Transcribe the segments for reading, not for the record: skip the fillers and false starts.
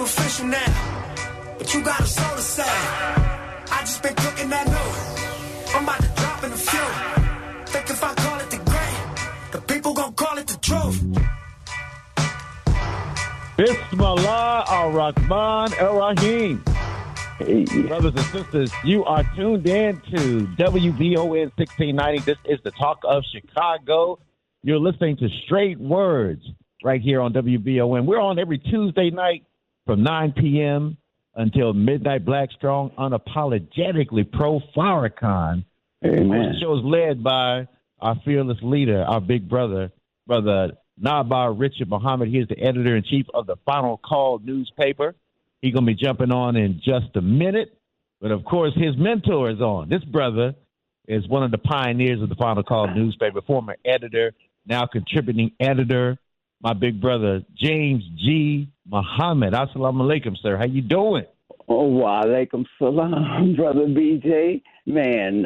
official now, but you got a soul to say. I just been cooking that new. I'm about to drop in a few. Think if I call it the great, the people gon' call it the truth. Bismillah ar-Rahman ar-Rahim. Hey. Brothers and sisters, you are tuned in to WVON 1690. This is the Talk of Chicago. You're listening to Straight Words right here on WVON. We're on every Tuesday night from 9 p.m. until midnight. Black, strong, unapologetically pro-Farrakhan. Amen. The show is led by our fearless leader, our big brother, Brother Naba'a Richard Muhammad. He is the editor-in-chief of the Final Call newspaper. He's going to be jumping on in just a minute. But, of course, his mentor is on. This brother is one of the pioneers of the Final Call newspaper, former editor, now contributing editor, my big brother, James G. Muhammad. Assalamu alaikum, sir. How you doing? Oh, wa alaikum salam, Brother BJ. Man,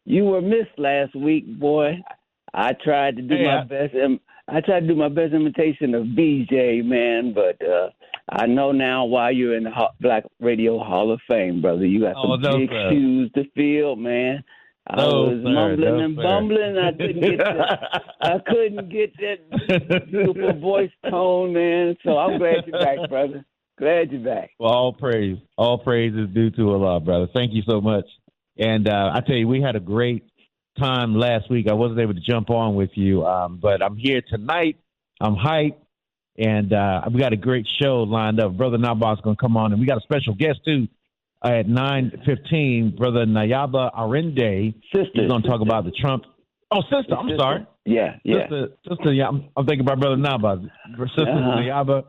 you were missed last week, boy. I tried to do my best. I tried to do my best imitation of BJ, man, but I know now why you're in the Black Radio Hall of Fame, brother. You got some big shoes to fill, man. I was mumbling and bumbling. I couldn't get that beautiful voice tone, man. So I'm glad you're back, brother. Glad you're back. Well, all praise is due to Allah, brother. Thank you so much. And I tell you, we had a great time last week. I wasn't able to jump on with you, but I'm here tonight. I'm hyped, and we got a great show lined up. Brother Naba''s going to come on, and we got a special guest, too, at 9:15. Brother Nayaba Arinde. He's going to talk about the Trump. Oh, sister, I'm sorry. Yeah. Sister, yeah, I'm thinking about Brother Naba. Sister Nayaba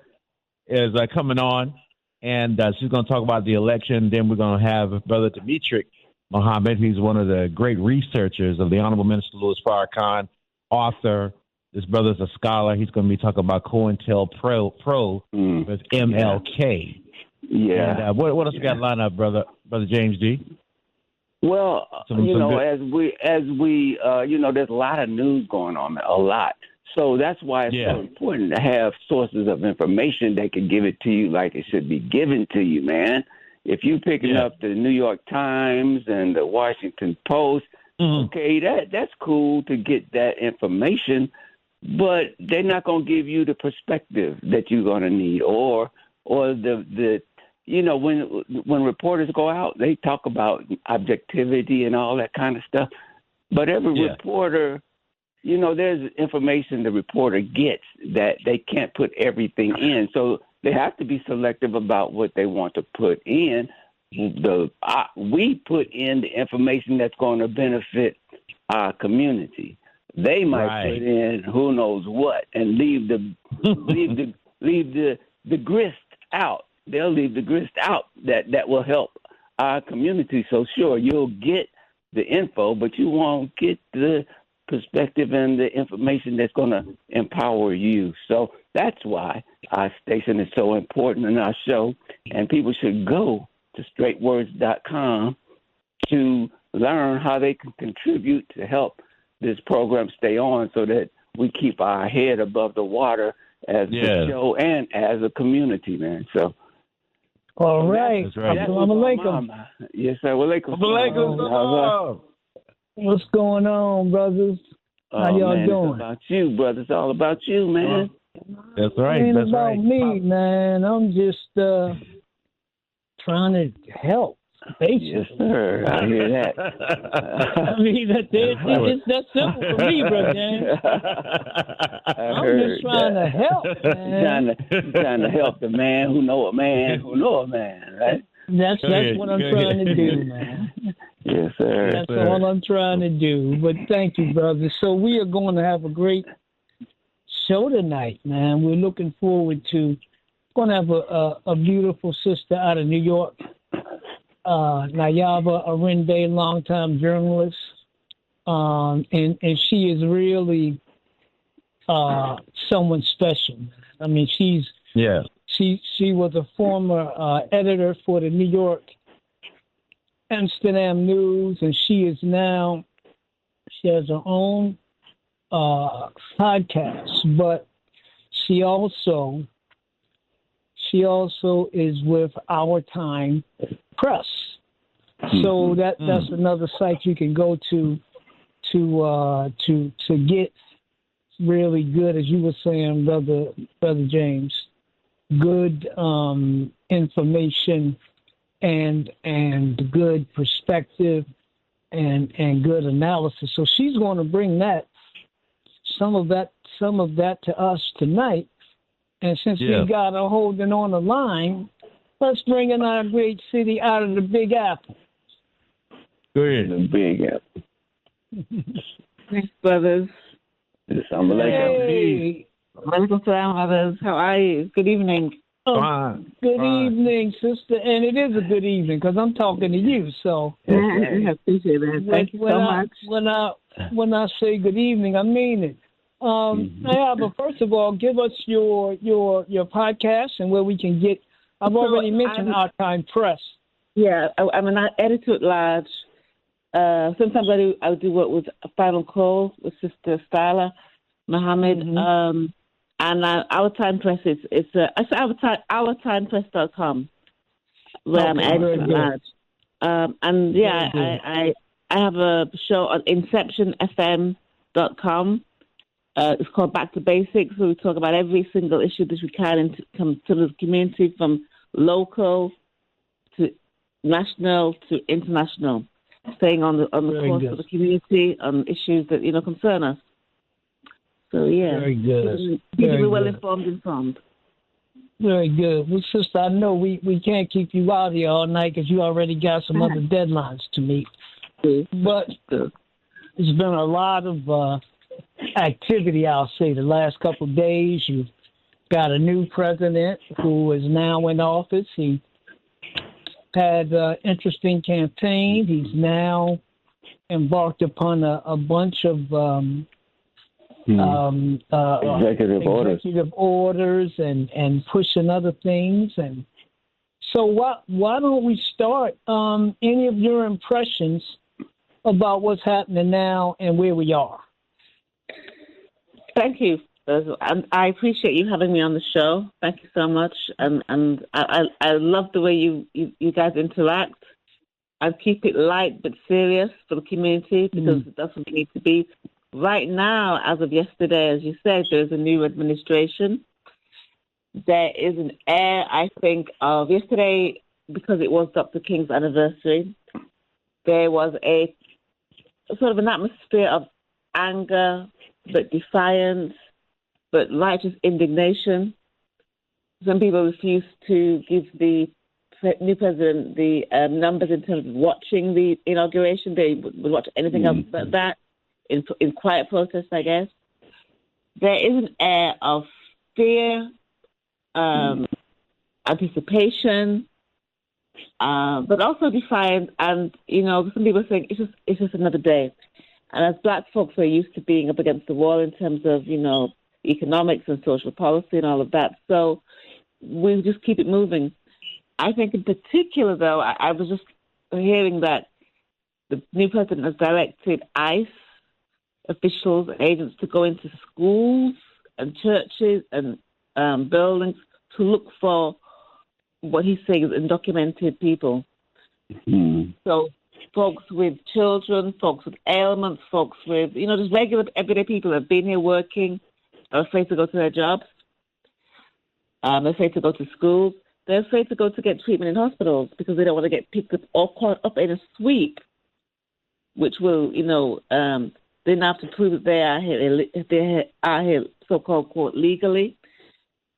is coming on, and she's going to talk about the election. Then we're going to have Brother Dimitri Muhammad. He's one of the great researchers of the Honorable Minister Louis Farrakhan, author. This brother's a scholar. He's going to be talking about COINTELPRO with MLK. Yeah. And what else we got lined up, Brother James G? Well, as we there's a lot of news going on, a lot. So that's why it's so important to have sources of information that can give it to you like it should be given to you, man. If you're picking up the New York Times and the Washington Post, okay, that's cool to get that information, but they're not going to give you the perspective that you're going to need, or the when reporters go out, they talk about objectivity and all that kind of stuff, but every reporter, there's information the reporter gets that they can't put everything in, so they have to be selective about what they want to put in. We put in the information that's going to benefit our community. They might put in who knows what and leave the grist out. They'll leave the grist out that will help our community. So sure, you'll get the info, but you won't get the perspective and the information that's going to empower you. So that's why our station is so important in our show, and people should go to straightwords.com to learn how they can contribute to help this program stay on so that we keep our head above the water as a show and as a community, man. So, all right. That's right. Assalamu alaikum. Yes, sir. Walaikum. What's going on, brothers? How y'all doing? It's about you, brother. It's all about you, man. That's right. It ain't about me, man. I'm just trying to help. Basically. Yes, sir. I hear that. I mean, it's that simple for me, brother. I'm just trying to help, man. trying to help the man who know a man who know a man, right? That's what I'm trying to do, man. Yes, sir. That's all I'm trying to do. But thank you, brother. So we are going to have a great show tonight, man. We're looking forward to going to have a beautiful sister out of New York, Nayaba Arinde, longtime journalist, and she is really someone special. I mean, she was a former editor for the New York Amsterdam News, and she has her own podcast, but she also she also is with Our Time Press. So that's another site you can go to get really good, as you were saying, Brother James, good information and good perspective and good analysis. So she's going to bring some of that to us tonight. And since we got her holding on the line, let's bring in our great city out of the Big Apple. Go ahead. The Big Apple. Thanks, brothers. Hey. Welcome to our brothers. How are you? Good evening. Fine. Good evening, sister. And it is a good evening because I'm talking to you. So I appreciate that. Thank you so much. When I say good evening, I mean it. But first of all, give us your podcast and where we can get. I've already mentioned Our Time Press. Yeah, I'm an editor at large. Sometimes I do work with a Final Call with Sister Styler Muhammad. And Our Time Press, it's ourtimepress.com, where I'm editor at large. I have a show on inceptionfm.com. It's called Back to Basics, where we talk about every single issue that we can come to the community, from local to national to international, staying on the course of the community on issues that concern us. So very good. Keep me well informed. Very good. Well, sister, I know we can't keep you out here all night because you already got some other deadlines to meet. But there's been a lot of activity, I'll say, the last couple of days. You've got a new president who is now in office. He had an interesting campaign. He's now embarked upon a bunch of executive orders and pushing other things. And so why don't we start? Any of your impressions about what's happening now and where we are? Thank you. And I appreciate you having me on the show. Thank you so much. And I love the way you guys interact. I keep it light but serious for the community because that's what we need to be. Right now, as of yesterday, as you said, there's a new administration. There is an air, I think, of yesterday, because it was Dr. King's anniversary, there was a sort of an atmosphere of anger, but defiance, but righteous indignation. Some people refused to give the new president the numbers in terms of watching the inauguration. They would watch anything else but that in quiet protest, I guess. There is an air of fear, anticipation, but also defiance. And, some people think it's just another day. And as Black folks, we're used to being up against the wall in terms of, economics and social policy and all of that. So we just keep it moving. I think in particular, though, I was just hearing that the new president has directed ICE officials and agents to go into schools and churches and buildings to look for what he's saying is undocumented people. So folks with children, folks with ailments, folks with, just regular everyday people that have been here working, are afraid to go to their jobs. They're afraid to go to schools. They're afraid to go to get treatment in hospitals because they don't want to get picked up or caught up in a sweep, which will, they now have to prove that they are here, so-called, quote, legally,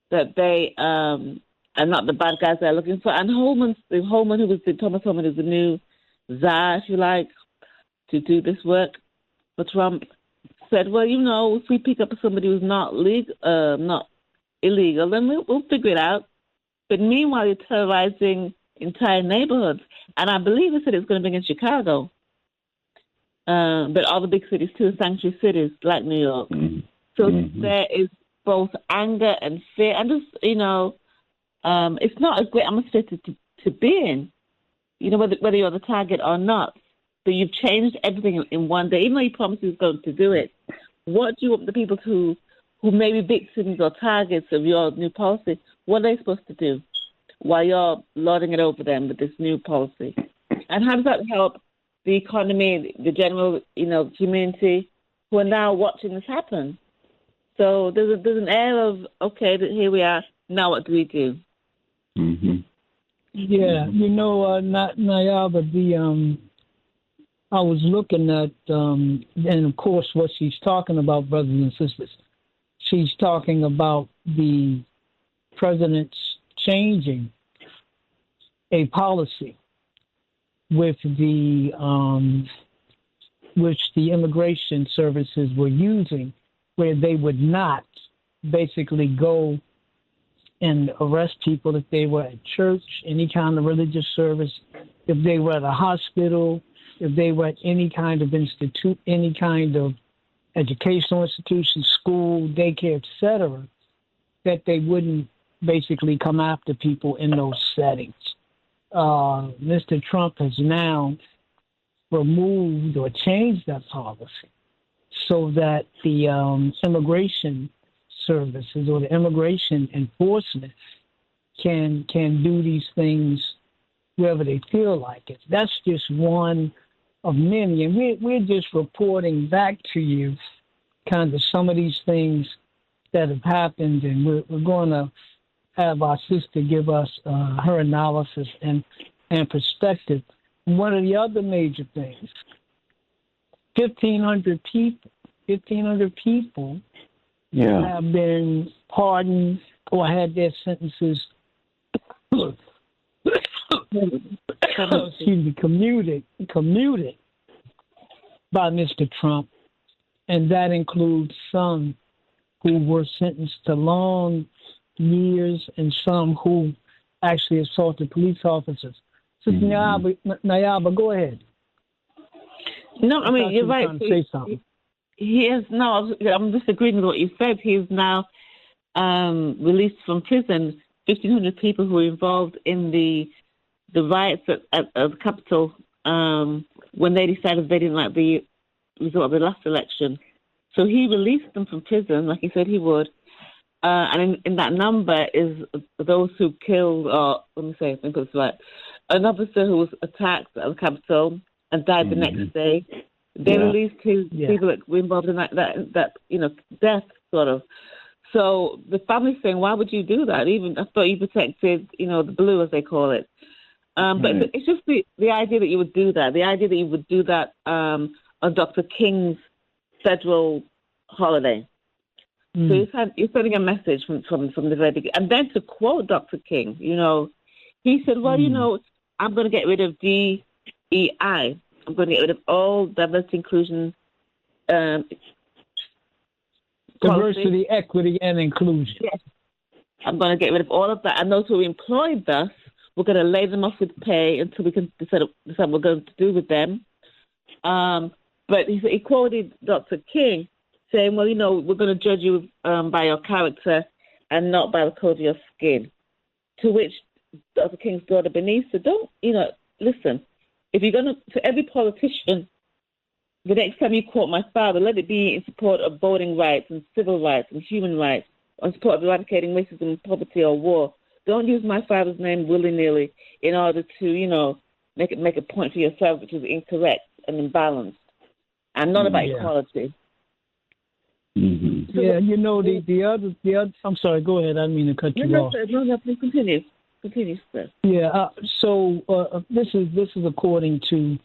that they are not the bad guys they're looking for. And Thomas Holman, who's the new czar, if you like, to do this work for Trump, said, well, if we pick up somebody who's not illegal, then we'll figure it out. But meanwhile, you're terrorizing entire neighborhoods. And I believe he said it's going to be in Chicago. But all the big cities too, sanctuary cities like New York. So there is both anger and fear. And just, it's not a great atmosphere to be in, whether you're the target or not. So you've changed everything in one day. Even though you promised you was going to do it, what do you want the people who who may be victims or targets of your new policy, what are they supposed to do while you're lording it over them with this new policy? And how does that help the economy, the general, community who are now watching this happen? So there's an air of, okay, here we are, now what do we do? Mm-hmm. Yeah, Nayaba, I was looking at, and of course what she's talking about, brothers and sisters, she's talking about the president's changing a policy with which the immigration services were using, where they would not basically go and arrest people if they were at church, any kind of religious service, if they were at a hospital, if they were at any kind of institute, any kind of educational institution, school, daycare, etc., that they wouldn't basically come after people in those settings. Mr. Trump has now removed or changed that policy so that the immigration services or the immigration enforcement can do these things wherever they feel like it. That's just one of many, and we're just reporting back to you kind of some of these things that have happened, and we're going to have our sister give us her analysis and perspective. One of the other major things, 1,500 people have been pardoned or had their sentences commuted by Mr. Trump, and that includes some who were sentenced to long years and some who actually assaulted police officers. So, Nayaba, go ahead. No, I mean, you're right. Say something. He is now, I'm disagreeing with what you said. He is now released from prison 1,500 people who were involved in the riots at the Capitol when they decided they didn't like the result of the last election. So he released them from prison, like he said he would. And in that number is those who killed, or let me put this right, an officer who was attacked at the Capitol and died the next day. They released his people that were involved in that death, sort of. So the family's saying, why would you do that? Even I thought you protected, the blue, as they call it. But it's just the idea that you would do that. The idea that you would do that on Dr. King's federal holiday. So you're sending a message from the very beginning. And then to quote Dr. King, he said, well, I'm going to get rid of DEI. I'm going to get rid of all diversity, inclusion, diversity, equity, and inclusion. Yes. I'm going to get rid of all of that. And those who employed us, we're going to lay them off with pay until we can decide what we're going to do with them. But he quoted Dr. King saying, well, we're going to judge you by your character and not by the color of your skin. To which Dr. King's daughter, Bernice, said, listen, if you're going to every politician, the next time you quote my father, let it be in support of voting rights and civil rights and human rights, or in support of eradicating racism, poverty, or war. Don't use my father's name willy-nilly in order to, make a point for yourself, which is incorrect and imbalanced, and not about equality. Mm-hmm. Yeah, the other. I'm sorry. Go ahead. I didn't mean to cut you off. No, please continue. Continue, sir. Yeah. So this is according to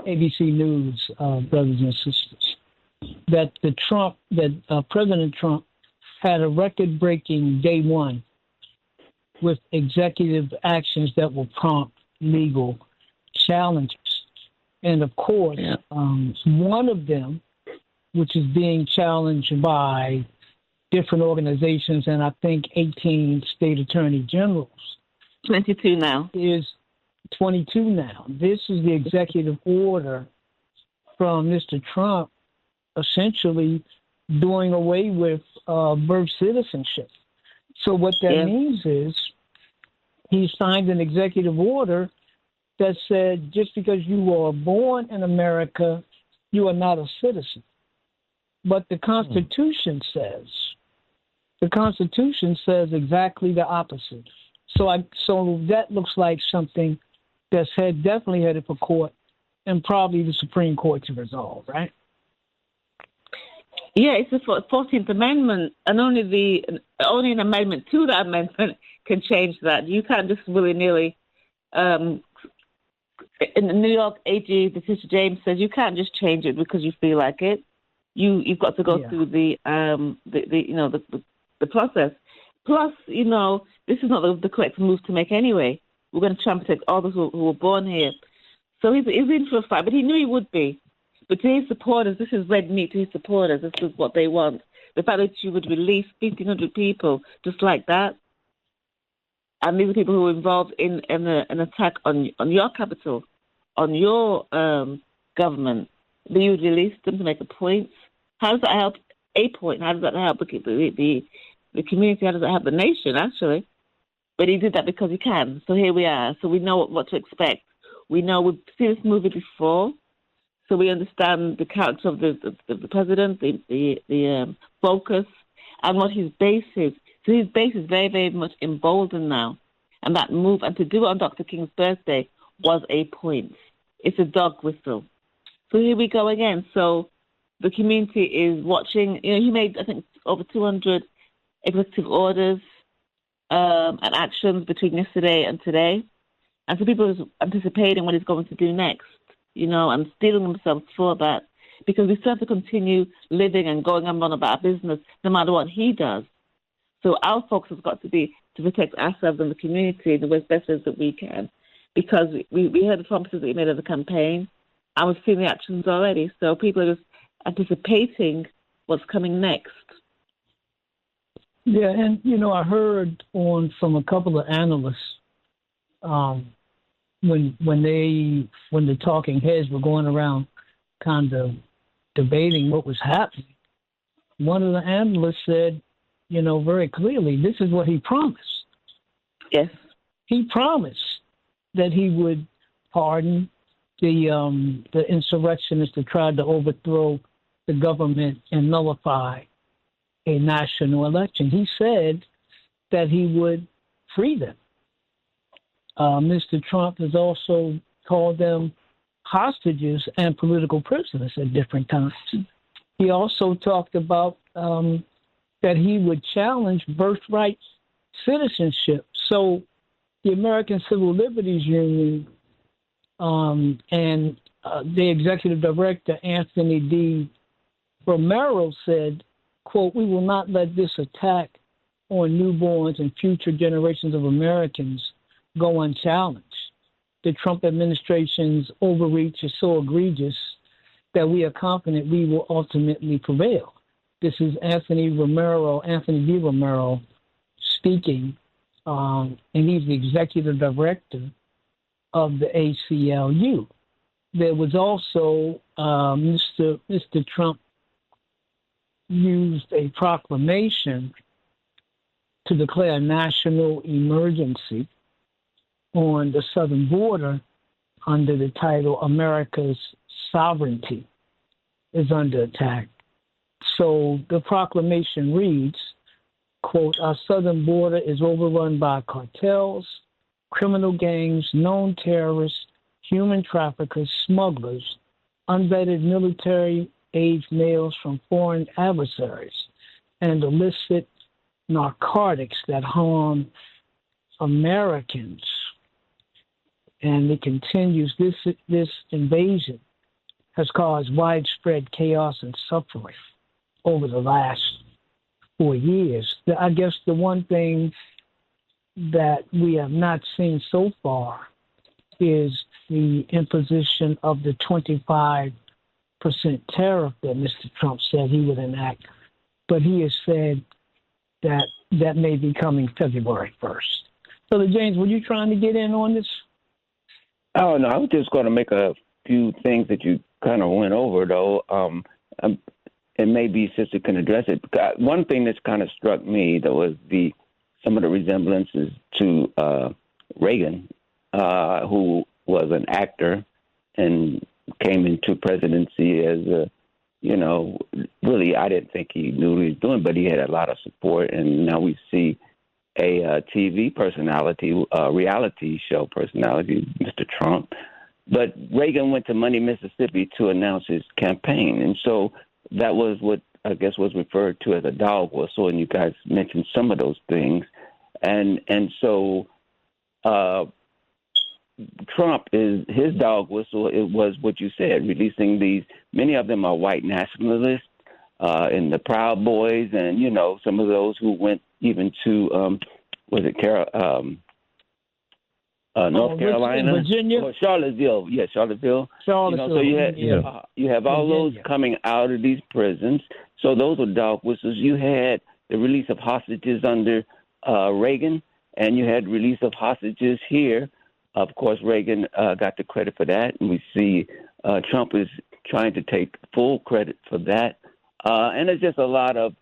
ABC News, brothers and sisters, that President Trump had a record-breaking day one with executive actions that will prompt legal challenges, and of course, one of them, which is being challenged by different organizations and I think 18 state attorney generals. 22 now. Is 22 now. This is the executive order from Mr. Trump essentially doing away with birth citizenship. So what that means is he signed an executive order that said just because you were born in America, you are not a citizen. But the Constitution says The Constitution says exactly the opposite. So that looks like something that's definitely headed for court and probably the Supreme Court to resolve, right? Yeah, it's the 14th Amendment, and only an amendment to that amendment can change that. You can't just willy-nilly. In the New York AG, Letitia James says you can't just change it because you feel like it. You've got to go through the process. Plus, this is not the correct move to make anyway. We're going to try and protect all those who were born here. So he's in for a fight, but he knew he would be. But to his supporters, this is red meat to his supporters. This is what they want. The fact that you would release 1,500 people just like that, and these are people who were involved in an attack on your capital, on your government, that you would release them to make a point. How does that help a point? How does that help the community? How does that help the nation, actually? But he did that because he can. So here we are. So we know what to expect. We know we've seen this movie before. So we understand the character of the president, the focus, and what his base is. So his base is very, very much emboldened now. And that move, and to do it on Dr. King's birthday, was a point. It's a dog whistle. So here we go again. So the community is watching. He made, I think, over 200 executive orders and actions between yesterday and today. And so people are anticipating what he's going to do next, and steeling themselves for that, because we still have to continue living and going on about our business no matter what he does. So our focus has got to be to protect ourselves and the community in the best ways that we can, because we heard the promises that he made of the campaign, and we've seen the actions already. So people are just anticipating what's coming next. Yeah, and I heard from a couple of analysts when the talking heads were going around kind of debating what was happening. One of the analysts said, very clearly, this is what he promised. Yes. He promised that he would pardon the insurrectionists that tried to overthrow the government and nullify a national election. He said that he would free them. Mr. Trump has also called them hostages and political prisoners at different times. He also talked about that he would challenge birthright citizenship. So the American Civil Liberties Union and the executive director, Anthony D. Romero, said, quote, "We will not let this attack on newborns and future generations of Americans go unchallenged. The Trump administration's overreach is so egregious that we are confident we will ultimately prevail." This is Anthony D. Romero speaking, and he's the executive director of the ACLU. There was also Mr. Trump used a proclamation to declare a national emergency on the southern border under the title "America's Sovereignty is Under Attack." So the proclamation reads, quote, "Our southern border is overrun by cartels, criminal gangs, known terrorists, human traffickers, smugglers, unvetted military-age males from foreign adversaries, and illicit narcotics that harm Americans." And it continues, this invasion has caused widespread chaos and suffering over the last 4 years. I guess the one thing that we have not seen so far is the imposition of the 25% tariff that Mr. Trump said he would enact. But he has said that may be coming February 1st. So, James, were you trying to get in on this? Oh, no, I was just going to make a few things that you kind of went over, though. And maybe Sister can address it. One thing that's kind of struck me, though, is some of the resemblances to Reagan, who was an actor and came into presidency as really, I didn't think he knew what he was doing, but he had a lot of support. And now we see a TV personality, reality show personality, Mr. Trump. But Reagan went to Money, Mississippi to announce his campaign. And so that was what I guess was referred to as a dog whistle. And you guys mentioned some of those things. And so Trump his dog whistle. It was what you said, releasing these. Many of them are white nationalists, and the Proud Boys, and some of those who went even to North Carolina, Virginia, or Charlottesville. Yeah, Charlottesville. So you have all those coming out of these prisons. So those are dog whistles. You had the release of hostages under Reagan, and you had release of hostages here. Of course, Reagan got the credit for that, and we see Trump is trying to take full credit for that. And there's just a lot of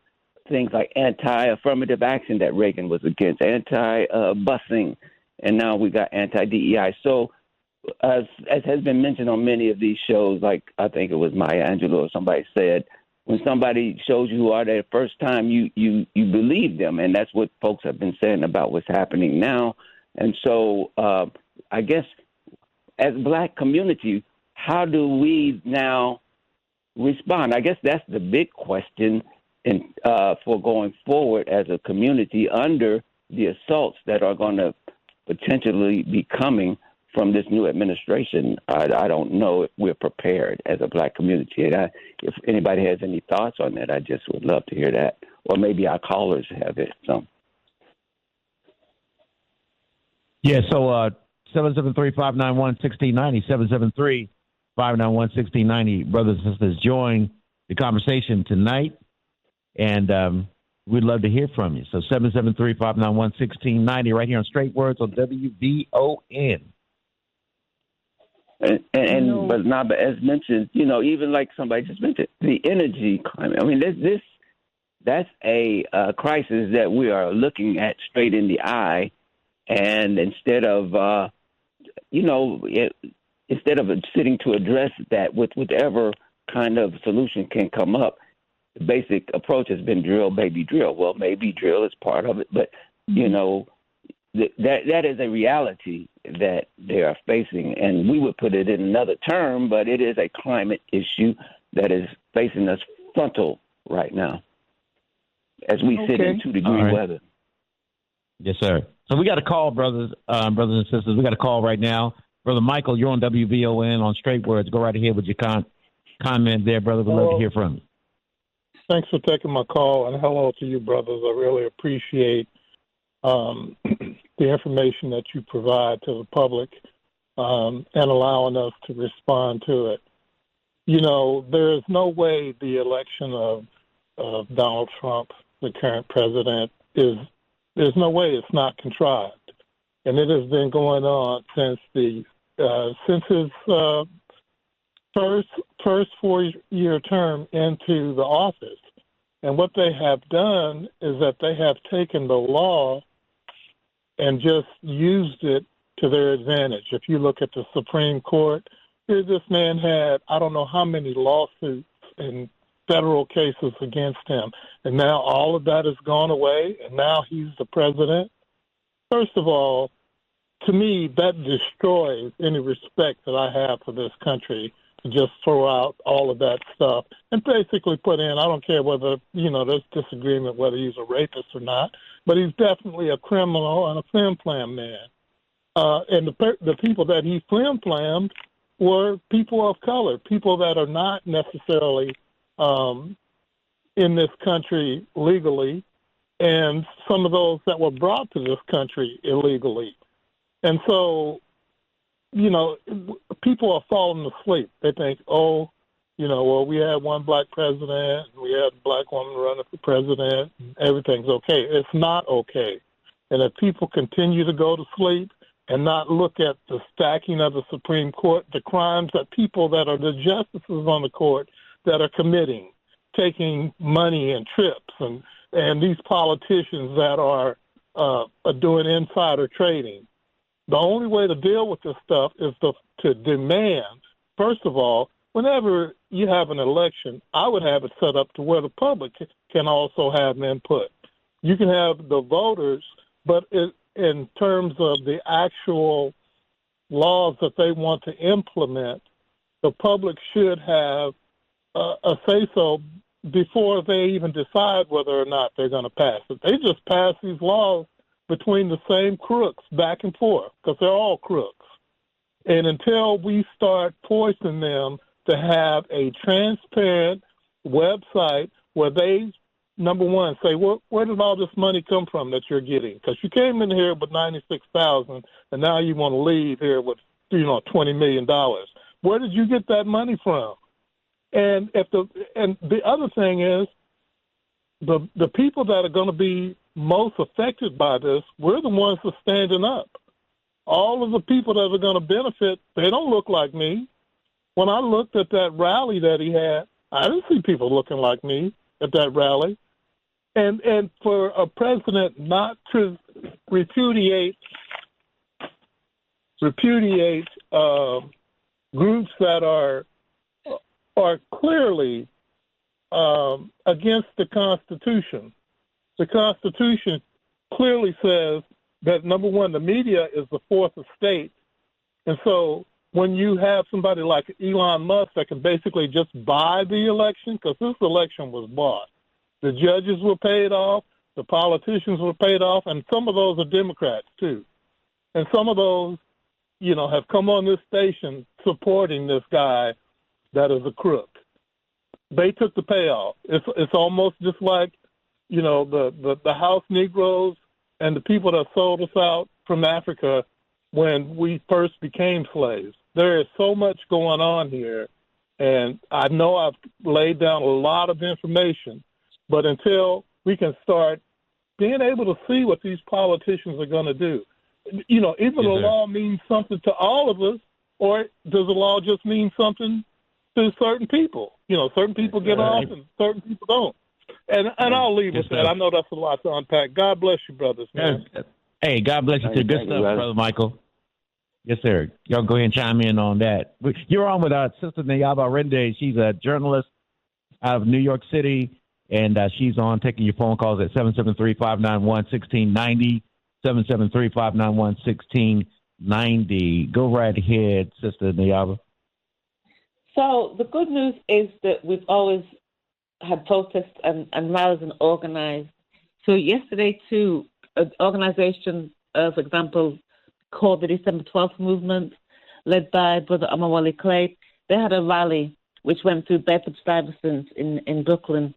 things like anti-affirmative action that Reagan was against, anti-busing, and now we got anti-DEI. So as has been mentioned on many of these shows, like I think it was Maya Angelou or somebody said, when somebody shows you who are they the first time, you believe them, and that's what folks have been saying about what's happening now. And so I guess as a Black community, how do we now respond? I guess that's the big question for going forward as a community under the assaults that are going to potentially be coming from this new administration. I don't know if we're prepared as a Black community. And if anybody has any thoughts on that, I just would love to hear that. Or maybe our callers have it. So. Yeah, so 773-591-1690, 773-591-1690. Brothers and sisters, join the conversation tonight, and we'd love to hear from you. So 773-591-1690 right here on Straight Words on WVON. But Naba, as mentioned, even like somebody just mentioned, the energy climate. I mean, that's a crisis that we are looking at straight in the eye. And instead of sitting to address that with whatever kind of solution can come up, the basic approach has been drill, baby, drill. Well, maybe drill is part of it, but that is a reality that they are facing, and we would put it in another term, but it is a climate issue that is facing us frontal right now as we sit in 2-degree weather. Yes, sir. So we got a call, brothers and sisters. We got a call right now. Brother Michael, you're on WVON on Straight Words. Go right ahead with your comment there, brother. We'd love to hear from you. Thanks for taking my call, and hello to you, brothers. I really appreciate the information that you provide to the public and allowing us to respond to it. There is no way the election of Donald Trump, the current president, there's no way it's not contrived. And it has been going on since his first 4-year term into the office. And what they have done is that they have taken the law and just used it to their advantage. If you look at the Supreme Court, this man had, I don't know how many lawsuits and federal cases against him. And now all of that has gone away, and now he's the president. First of all, to me, that destroys any respect that I have for this country, to just throw out all of that stuff and basically put in, I don't care whether, there's disagreement whether he's a rapist or not, but he's definitely a criminal and a flim-flam man. And the people that he flim-flammed were people of color, people that are not necessarily in this country legally, and some of those that were brought to this country illegally. And so, people are falling asleep. They think, we had one black president, and we had a black woman running for president, and everything's okay. It's not okay. And if people continue to go to sleep and not look at the stacking of the Supreme Court, the crimes that people that are the justices on the court that are committing, taking money and trips, and these politicians that are doing insider trading. The only way to deal with this stuff is to demand, first of all, whenever, you have an election, I would have it set up to where the public can also have input. You can have the voters, but in terms of the actual laws that they want to implement, the public should have a say-so before they even decide whether or not they're going to pass it. They just pass these laws between the same crooks back and forth because they're all crooks. And until we start forcing them to have a transparent website where they, number one, say, where did all this money come from that you're getting? Because you came in here with $96,000 and now you want to leave here with, $20 million. Where did you get that money from? And the other thing is, the people that are going to be most affected by this, we're the ones that are standing up. All of the people that are going to benefit, they don't look like me. When I looked at that rally that he had, I didn't see people looking like me at that rally. And for a president not to repudiate groups that are clearly against the Constitution. The Constitution clearly says that, number one, the media is the fourth estate. And so when you have somebody like Elon Musk that can basically just buy the election, because this election was bought. The judges were paid off, the politicians were paid off, and some of those are Democrats too. And some of those, have come on this station supporting this guy that is a crook. They took the payoff. It's almost just like, the house Negroes and the people that sold us out from Africa when we first became slaves. There is so much going on here, and I know I've laid down a lot of information, but until we can start being able to see what these politicians are going to do, either the law means something to all of us, or does the law just mean something to certain people? Certain people get off and certain people don't. And I'll leave with that. I know that's a lot to unpack. God bless you, brothers, man. Hey, God bless you too. Good stuff, Brother Michael. Yes, sir. Y'all go ahead and chime in on that. You're on with our sister Nayaba Arinde. She's a journalist out of New York City, and she's on taking your phone calls at 773-591-1690, 773-591-1690. Go right ahead, Sister Nayaba. So the good news is that we've always had protests and rallies and organized. So yesterday, too, an organization, for example, called the December 12th Movement, led by Brother Omawale Clay, they had a rally which went through Bedford-Stuyvesant in Brooklyn.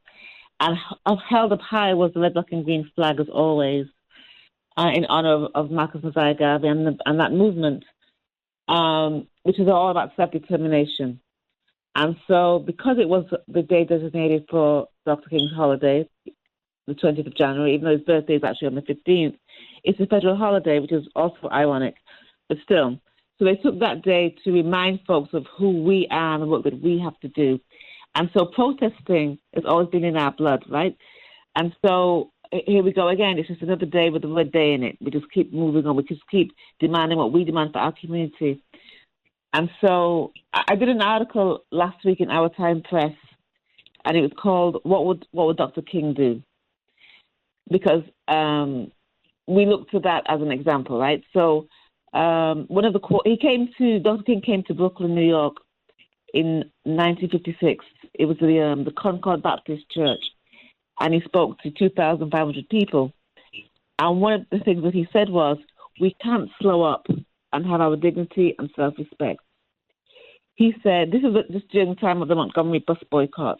And held up high was the red, black, and green flag, as always, in honor of Marcus Mosiah Garvey and that movement, which is all about self-determination. And so because it was the day designated for Dr. King's holiday, the 20th of January, even though his birthday is actually on the 15th, it's a federal holiday, which is also ironic, but still. So they took that day to remind folks of who we are and the work that we have to do. And so protesting has always been in our blood, right? And so here we go again. It's just another day with a red day in it. We just keep moving on. We just keep demanding what we demand for our community. And so I did an article last week in Our Time Press, and it was called "What Would Dr. King Do?" Because we look to that as an example, right? So Dr. King came to Brooklyn, New York, in 1956. It was the Concord Baptist Church, and he spoke to 2,500 people. And one of the things that he said was, we can't slow up and have our dignity and self-respect. He said, this is just during the time of the Montgomery bus boycott.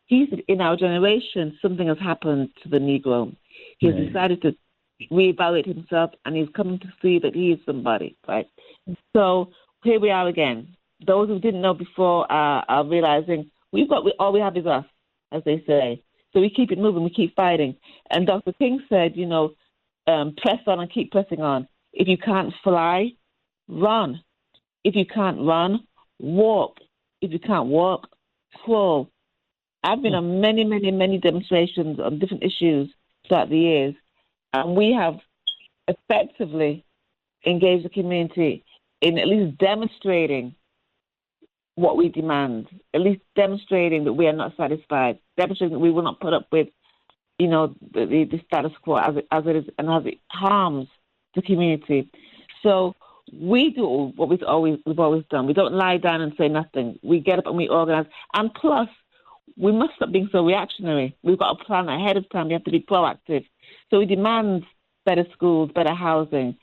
He said, in our generation, something has happened to the Negro. He has decided to reevaluate himself, and he's coming to see that he is somebody, right? So here we are again. Those who didn't know before are realizing all we have is us, as they say. So we keep it moving, we keep fighting. And Dr. King said, press on and keep pressing on. If you can't fly, run. If you can't run, walk. If you can't walk, crawl. I've been on many, many, many demonstrations on different issues throughout the years, and we have effectively engaged the community in at least demonstrating what we demand, at least demonstrating that we are not satisfied, demonstrating that we will not put up with, the status quo as it is and as it harms the community. So we do what we've always done. We don't lie down and say nothing. We get up and we organize. And plus, we must stop being so reactionary. We've got a plan ahead of time. We have to be proactive. So we demand better schools, better housing,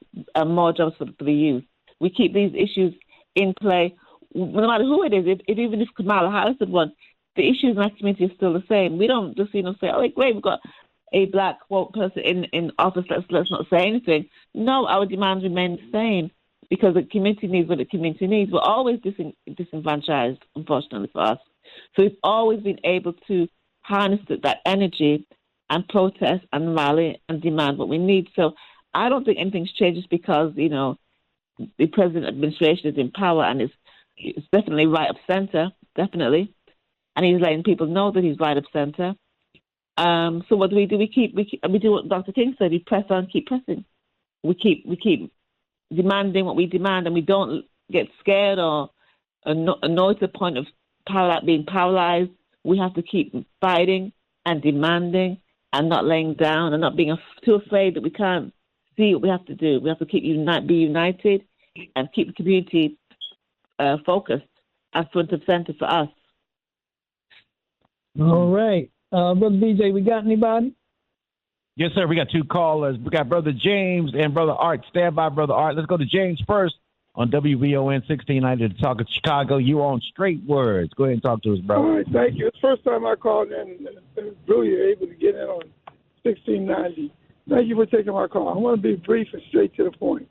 more jobs for the youth. We keep these issues in play, no matter who it is. Even if Kamala Harris had won, the issues in our community are still the same. We don't just, say, oh, great, we've got a black woke person in office, let's not say anything. No, our demands remain the same because the community needs what the community needs. We're always disenfranchised, unfortunately for us. So we've always been able to harness that energy and protest and rally and demand what we need. So I don't think anything's changed just because, the present administration is in power and it's definitely right of center, definitely. And he's letting people know that he's right of center. So what do? We do what Dr. King said. We press on, keep pressing. We keep demanding what we demand, and we don't get scared or annoyed to the point of being paralyzed. We have to keep fighting and demanding and not laying down and not being too afraid that we can't see what we have to do. We have to be united and keep the community focused at front of center for us. All right. Brother BJ, we got anybody? Yes, sir. We got two callers. We got Brother James and Brother Art. Stand by, Brother Art. Let's go to James first on WVON 1690 to talk of Chicago. You on Straight Words. Go ahead and talk to us, brother. All right, thank you. It's the first time I called in, and really able to get in on 1690. Thank you for taking my call. I want to be brief and straight to the point.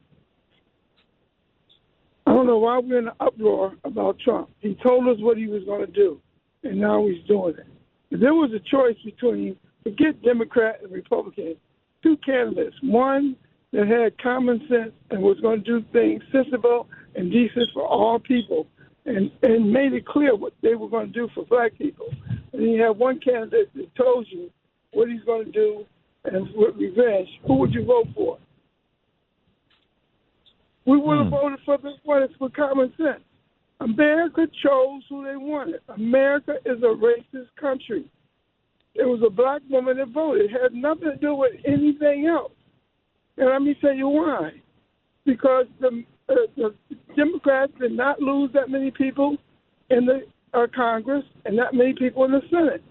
I don't know why we're in an uproar about Trump. He told us what he was going to do, and now he's doing it. If there was a choice between, forget Democrat and Republican, two candidates, one that had common sense and was going to do things sensible and decent for all people and made it clear what they were going to do for black people. And you have one candidate that told you what he's going to do and with revenge. Who would you vote for? We would have voted for the one that's with common sense. America chose who they wanted. America is a racist country. It was a black woman that voted. It had nothing to do with anything else. And let me tell you why. Because the Democrats did not lose that many people in the Congress and that many people in the Senate.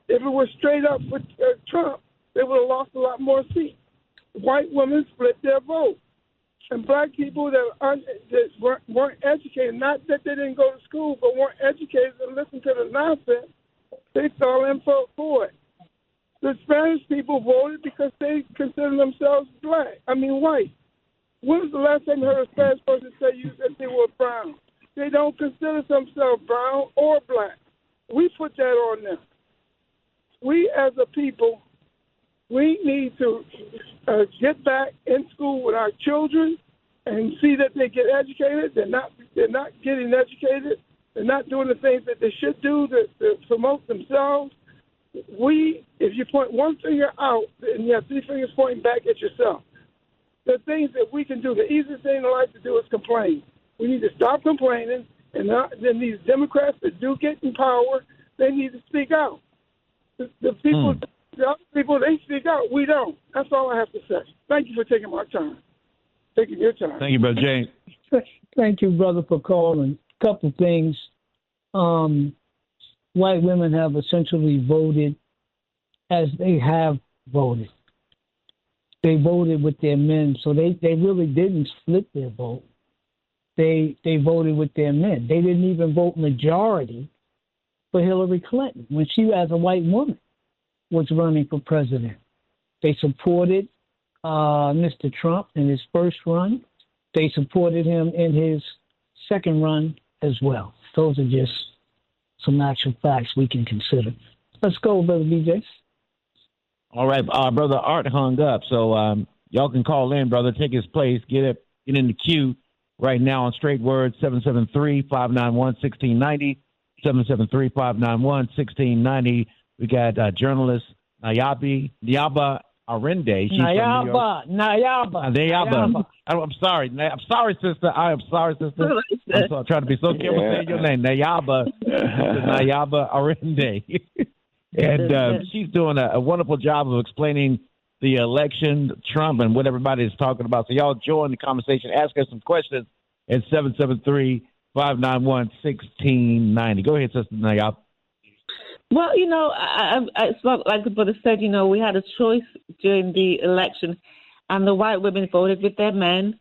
If it was straight up with Trump, they would have lost a lot more seats. White women split their vote. And black people that weren't educated, not that they didn't go to school, but weren't educated and listened to the nonsense, they fell in for it. The Spanish people voted because they consider themselves white. When was the last time you heard a Spanish person say that they were brown? They don't consider themselves brown or black. We put that on them. We as a people, we need to get back in school with our children and see that they get educated. They're not getting educated. They're not doing the things that they should do to promote themselves. If you point one finger out and you have three fingers pointing back at yourself, the things that we can do, the easiest thing in life to do is complain. We need to stop complaining, and then these Democrats that do get in power, they need to speak out. The people, the other people, they speak out. We don't. That's all I have to say. Thank you for taking my time. Taking your time. Thank you, Brother James. Thank you, brother, for calling. A couple things. White women have essentially voted as they have voted. They voted with their men, so they really didn't split their vote. They voted with their men. They didn't even vote majority for Hillary Clinton when she, as a white woman, was running for president. They supported Mr. Trump in his first run. They supported him in his second run as well. Those are just some actual facts we can consider. Let's go, Brother BJ. All right, Brother Art hung up, so y'all can call in, brother. Take his place. Get in the queue right now on Straight Words, 773-591-1690, 773-591-1690. We got journalist Nayaba Arinde. She's Nayaba. Nayaba. I'm sorry. I'm sorry, sister. I'm sorry, sister. I'm trying to be so careful saying your name. Nayaba. Nayaba Arinde. And she's doing a wonderful job of explaining the election, Trump, and what everybody is talking about. So y'all join the conversation. Ask us some questions at 773-591-1690. Go ahead, Sister Nayaba. Well, it's like the brother said, we had a choice during the election, and the white women voted with their men,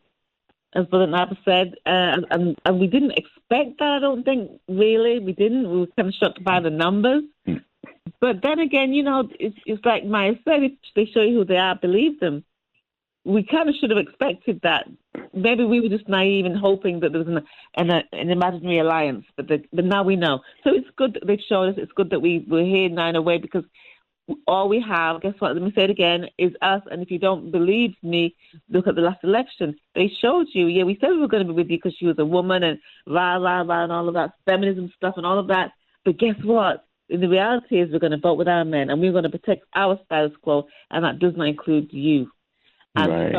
as Brother Naba said, and we didn't expect that, I don't think, really. We didn't. We were kind of shocked by the numbers. But then again, it's like Maya said, if they show you who they are, believe them. We kind of should have expected that. Maybe we were just naive and hoping that there was an imaginary alliance, but now we know. So it's good that they've showed us. It's good that we're here now in a way, because all we have, guess what, let me say it again, is us. And if you don't believe me, look at the last election. They showed you, we said we were going to be with you because she was a woman and rah, rah, rah, and all of that feminism stuff and all of that. But guess what? The reality is we're going to vote with our men, and we're going to protect our status quo, and that does not include you. And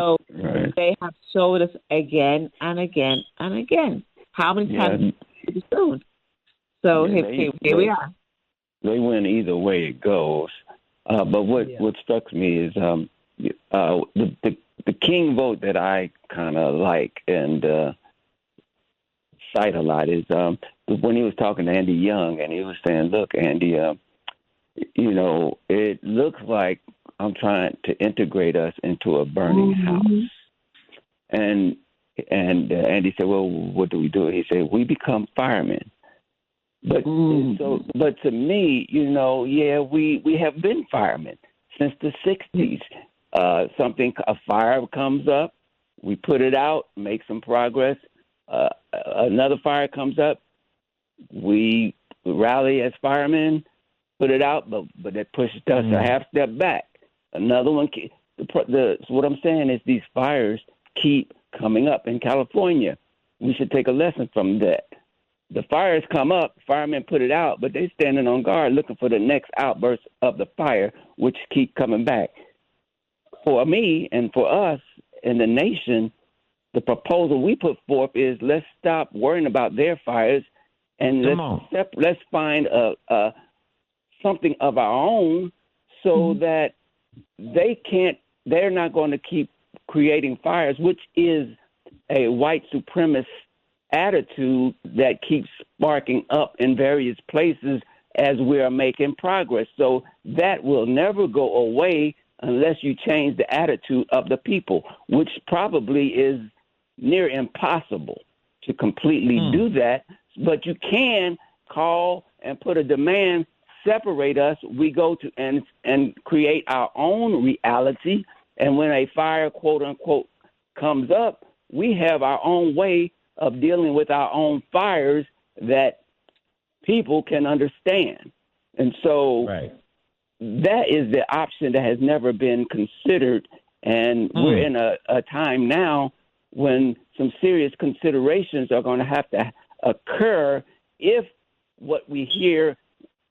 they have showed us again and again and again. How many times have you shown? So here we are. They win either way it goes. But what struck me is the King vote that I kind of like and cite a lot is when he was talking to Andy Young, and he was saying, look, Andy, it looks like I'm trying to integrate us into a burning house. And Andy said, well, what do we do? He said, we become firemen. But but to me, we have been firemen since the 60s. A fire comes up, we put it out, make some progress. Another fire comes up, we rally as firemen, put it out, but that pushes us a half step back. Another one. So what I'm saying is these fires keep coming up in California. We should take a lesson from that. The fires come up, firemen put it out, but they're standing on guard looking for the next outburst of the fire, which keep coming back. For me and for us in the nation, the proposal we put forth is let's stop worrying about their fires and let's find something of our own so that they're not going to keep creating fires, which is a white supremacist attitude that keeps sparking up in various places as we are making progress. So that will never go away unless you change the attitude of the people, which probably is near impossible to completely do that. But you can call and put a demand, separate us. We go to and create our own reality. And when a fire, quote unquote, comes up, we have our own way of dealing with our own fires that people can understand. And so that is the option that has never been considered. And we're in a time now when some serious considerations are going to have to occur if what we hear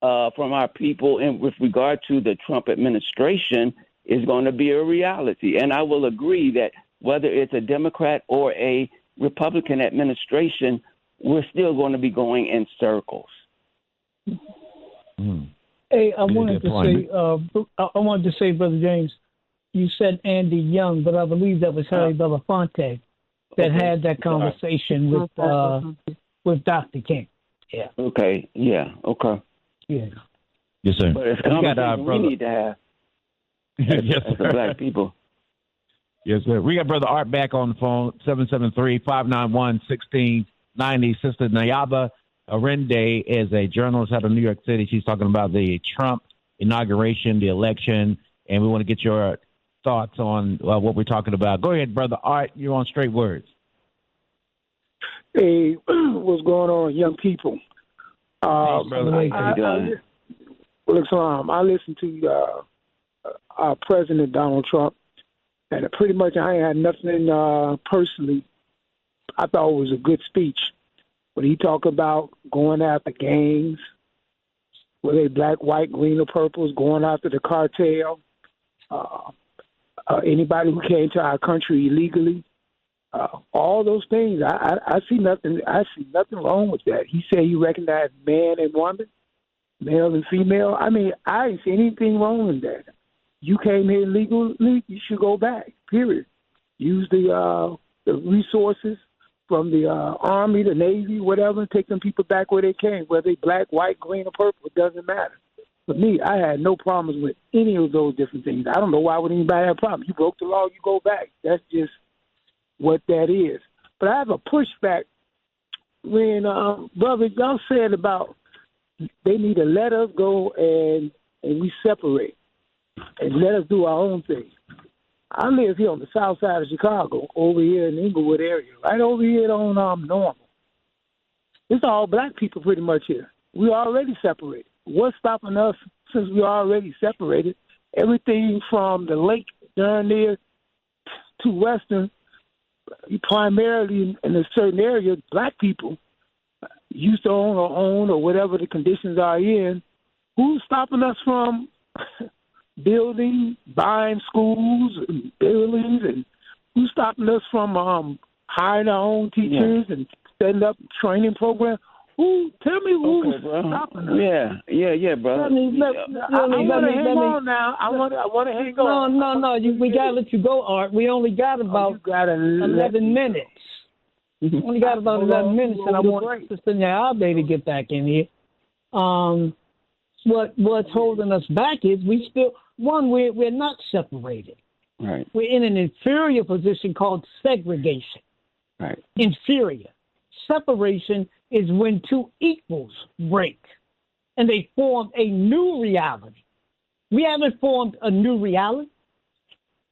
from our people with regard to the Trump administration is going to be a reality. And I will agree that whether it's a Democrat or a Republican administration, we're still going to be going in circles. Hey, I wanted to say, Brother James, you said Andy Young, but I believe that was Harry Belafonte that had that conversation with Dr. King. Yeah. Okay. Yeah. Okay. Yeah. Yes, sir. But it's a conversation we need to have as the black people. Yes, sir. We got Brother Art back on the phone, 773-591-1690. Sister Nayaba Arinde is a journalist out of New York City. She's talking about the Trump inauguration, the election, and we want to get your thoughts on what we're talking about. Go ahead, Brother Art. You're on Straight Words. Hey, what's going on, young people? Hey, brother. How you doing? I listened to our President Donald Trump, and pretty much I ain't had nothing personally. I thought it was a good speech. When he talked about going after gangs, whether they black, white, green, or purples, going after the cartel, anybody who came to our country illegally. All those things, I see nothing. I see nothing wrong with that. He said he recognized man and woman, male and female. I mean, I ain't see anything wrong with that. You came here illegally, you should go back. Period. Use the resources from the Army, the Navy, whatever, and take them people back where they came, whether they black, white, green, or purple. It doesn't matter. For me, I had no problems with any of those different things. I don't know why would anybody have a problem. You broke the law, you go back. That's just what that is. But I have a pushback when, brother, y'all said about they need to let us go and we separate and let us do our own thing. I live here on the south side of Chicago, over here in the Inglewood area, right over here on Normal. It's all black people pretty much here. We already separated. What's stopping us since we already separated? Everything from the lake down there to Western, primarily in a certain area, black people used to own or whatever the conditions are in. Who's stopping us from building, buying schools and buildings, and who's stopping us from hiring our own teachers and setting up training programs? Tell me who's stopping us? Yeah, brother. I want to hang on now. I want to hang on. No. We got to let you go, Art. We only got about 11 minutes. Only got about 11 minutes, and I want Sister Nayaba to get back in here. What's holding us back is we're not separated. Right. We're in an inferior position called segregation. Right. Inferior. Separation is when two equals break and they form a new reality. We haven't formed a new reality.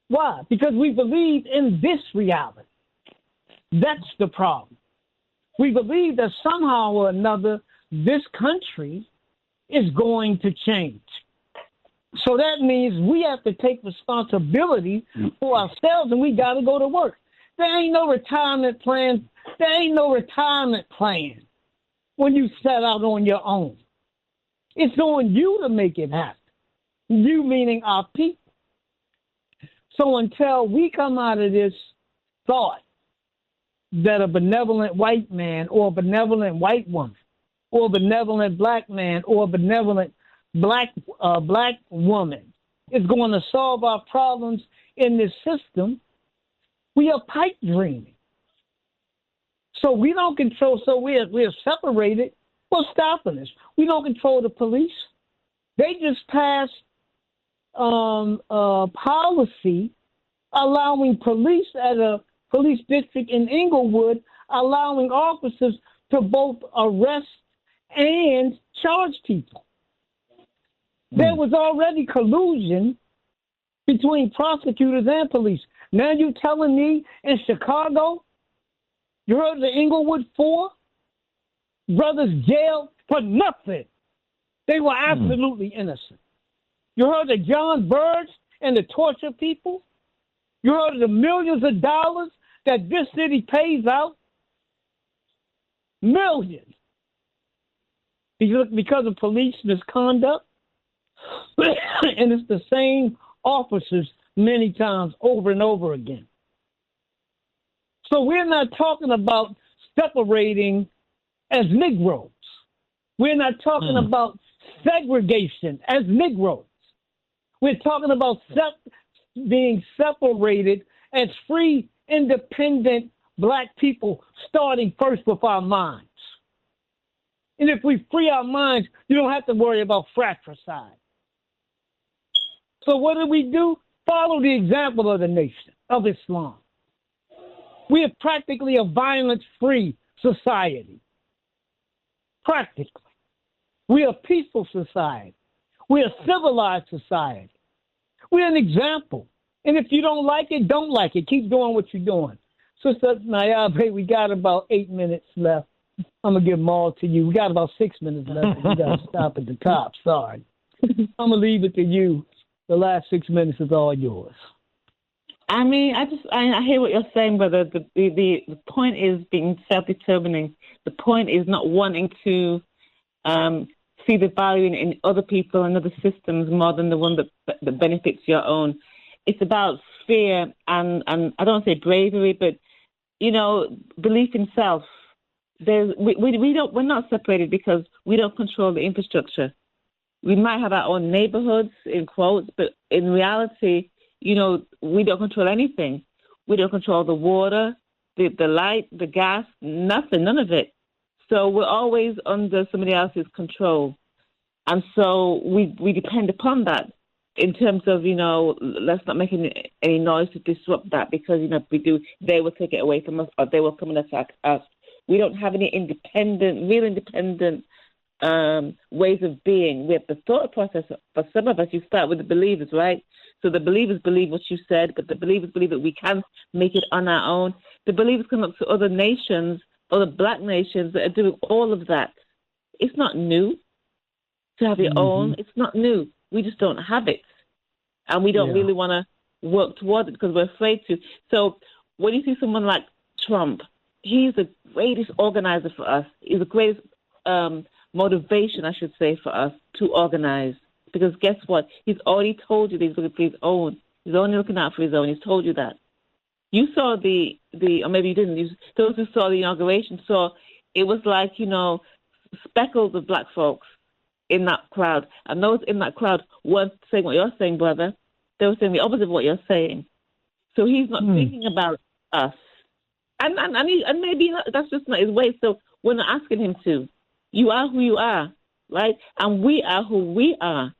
Why? Because we believe in this reality. That's the problem. We believe that somehow or another this country is going to change. So that means we have to take responsibility for ourselves, and we got to go to work. There ain't no retirement plan. There ain't no retirement plan when you set out on your own. It's on you to make it happen. You meaning our people. So until we come out of this thought that a benevolent white man or a benevolent white woman or a benevolent black man or a benevolent black woman is going to solve our problems in this system, we are pipe dreaming. So we don't control, so we're separated. What's stopping us? We don't control the police. They just passed a policy allowing police at a police district in Inglewood, allowing officers to both arrest and charge people. There was already collusion between prosecutors and police. Now you're telling me in Chicago, you heard the Inglewood 4 brothers jailed for nothing. They were absolutely innocent. You heard of John Birch and the torture people? You heard of the millions of dollars that this city pays out? Millions. Because of police misconduct? And it's the same officers many times over and over again. So we're not talking about separating as Negroes. We're not talking about segregation as Negroes. We're talking about being separated as free, independent black people, starting first with our minds. And if we free our minds, you don't have to worry about fratricide. So what do? Follow the example of the nation, of Islam. We are practically a violence-free society. Practically. We are a peaceful society. We are a civilized society. We're an example. And if you don't like it, don't like it. Keep doing what you're doing. Sister Nayaba, we got about 8 minutes left. I'm going to give them all to you. We got about 6 minutes left. We got to stop at the top. Sorry. I'm going to leave it to you. The last 6 minutes is all yours. I mean, I hear what you're saying, brother. The point is being self-determining. The point is not wanting to see the value in other people and other systems more than the one that benefits your own. It's about fear and I don't want to say bravery, but, belief in self. We're not separated because we don't control the infrastructure. We might have our own neighborhoods, in quotes, but in reality, we don't control anything. We don't control the water, the light, the gas, nothing, none of it. So we're always under somebody else's control. And so we depend upon that in terms of, let's not make any noise to disrupt that because, if we do, they will take it away from us or they will come and attack us. We don't have any real independent ways of being. We have the thought process. For some of us, you start with the believers, right? So the believers believe what you said, but the believers believe that we can make it on our own. The believers come up to other nations, other black nations that are doing all of that. It's not new to have your own. It's not new. We just don't have it. And we don't really want to work towards it because we're afraid to. So when you see someone like Trump, he's the greatest organizer for us. He's the greatest motivation, I should say, for us to organize. Because guess what? He's already told you that he's looking for his own. He's only looking out for his own. He's told you that. You saw the or maybe you didn't. Those who saw the inauguration saw it was like, speckles of black folks in that crowd. And those in that crowd weren't saying what you're saying, brother. They were saying the opposite of what you're saying. So he's not thinking about us. And maybe that's just not his way. So we're not asking him to. You are who you are, right? And we are who we are.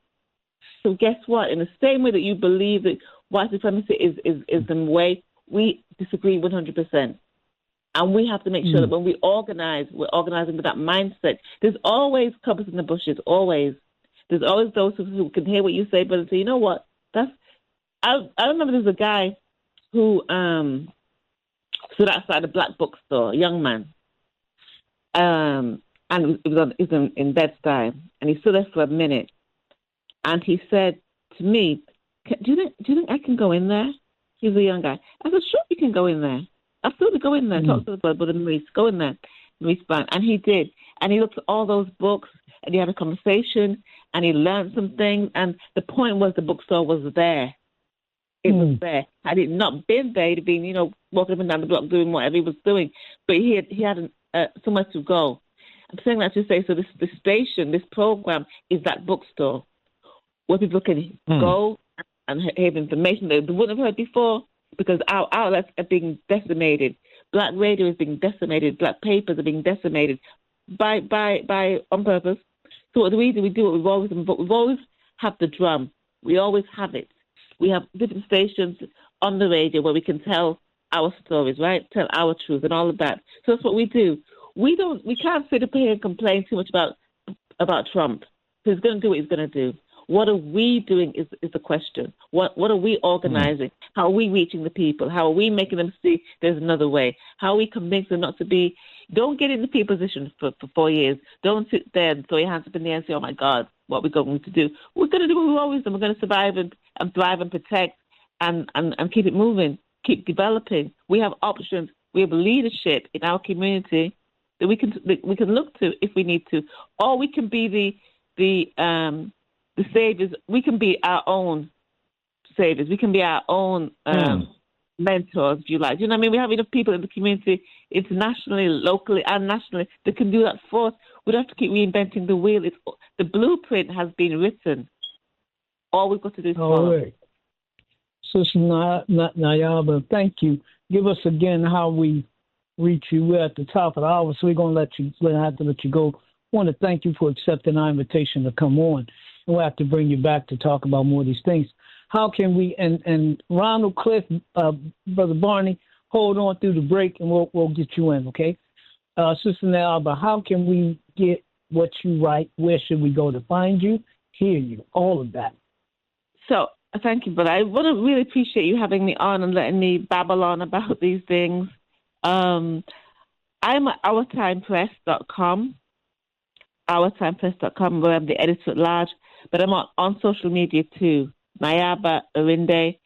So guess what? In the same way that you believe that white supremacy is the way, we disagree 100%. And we have to make sure that when we organize, we're organizing with that mindset. There's always cobblers in the bushes, always. There's always those who can hear what you say, but say, you know what? I remember there's a guy who stood outside a black bookstore, a young man. And it was in Bed-Stuy. And he stood there for a minute. And he said to me, do you think I can go in there? He was a young guy. I said, sure, you can go in there. Absolutely, go in there. Talk to the brother Maurice. Go in there, Maurice Brown. And he did. And he looked at all those books, and he had a conversation, and he learned some things. And the point was the bookstore was there. It was there. Had it not been there, he'd have been, walking up and down the block doing whatever he was doing. But he had somewhere to go. I'm saying that to say, so this station, this program is that bookstore where people can go and have information they wouldn't have heard before because our outlets are being decimated. Black radio is being decimated. Black papers are being decimated by on purpose. So what do? We do what we've always done, but we've always had the drum. We always have it. We have different stations on the radio where we can tell our stories, right? Tell our truth and all of that. So that's what we do. We can't sit up here and complain too much about Trump. He's going to do what he's going to do. What are we doing is the question. What are we organizing? How are we reaching the people? How are we making them see there's another way? How are we convincing them not to be, don't get in the peer position for 4 years. Don't sit there and throw your hands up in the air and say, oh my God, what are we going to do? We're going to do what we've always done. We're going to survive and thrive and protect and keep it moving, keep developing. We have options. We have leadership in our community that we can look to if we need to, or we can be the saviors. We can be our own saviors. We can be our own mentors, if you like. You know what I mean? We have enough people in the community, internationally, locally, and nationally, that can do that for us. We don't have to keep reinventing the wheel. The blueprint has been written. All we've got to do is follow. All right. Sister Nayaba, thank you. Give us again how we reach you. We're at the top of the hour, so we're going to have to let you go. I want to thank you for accepting our invitation to come on. And we'll have to bring you back to talk about more of these things. How can we, and Ronald, Cliff, Brother Barney, hold on through the break, and we'll get you in, okay? Sister Nayaba, how can we get what you write? Where should we go to find you, hear you, all of that? So, thank you, brother. I want to really appreciate you having me on and letting me babble on about these things. I'm at ourtimepress.com, ourtimepress.com, where I'm the editor at large, but I'm on social media too. Nayaba Arinde,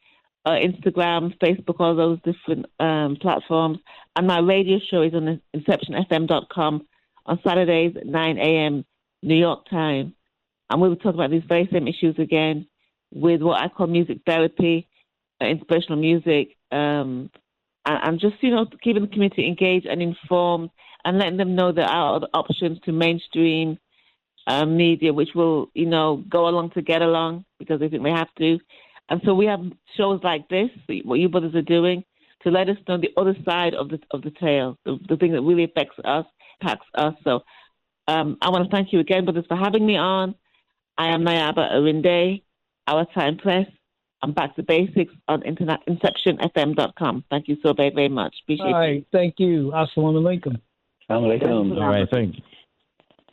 Instagram, Facebook, all those different platforms. And my radio show is on inceptionfm.com on Saturdays at 9 a.m. New York time. And we will talk about these very same issues again with what I call music therapy, inspirational music, and just, keeping the community engaged and informed and letting them know there are other options to mainstream media, which will, go along to get along because they think they have to. And so we have shows like this, what you brothers are doing, to let us know the other side of the tale, the thing that really affects us, impacts us. So I want to thank you again, brothers, for having me on. I am Nayaba Arinde, Our Time Press. I'm back to basics on inceptionfm.com. Thank you so very, very much. Appreciate it. All right, thank you. Assalamu alaikum. Assalamu alaikum. All right, thank you.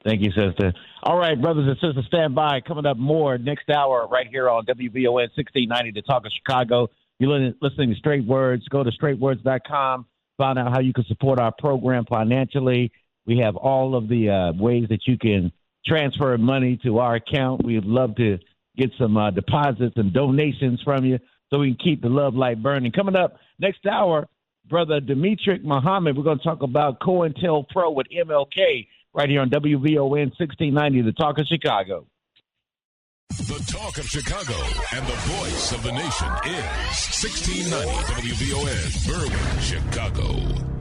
Thank you, sister. All right, brothers and sisters, stand by. Coming up more next hour right here on WVON 1690, The Talk of Chicago. You're listening to Straight Words. Go to straightwords.com. Find out how you can support our program financially. We have all of the ways that you can transfer money to our account. We'd love to get some deposits and donations from you so we can keep the love light burning. Coming up next hour, Brother Demetric Muhammad, we're going to talk about COINTELPRO with MLK right here on WVON 1690, The Talk of Chicago. The Talk of Chicago and the voice of the nation is 1690 WVON, Berwyn, Chicago.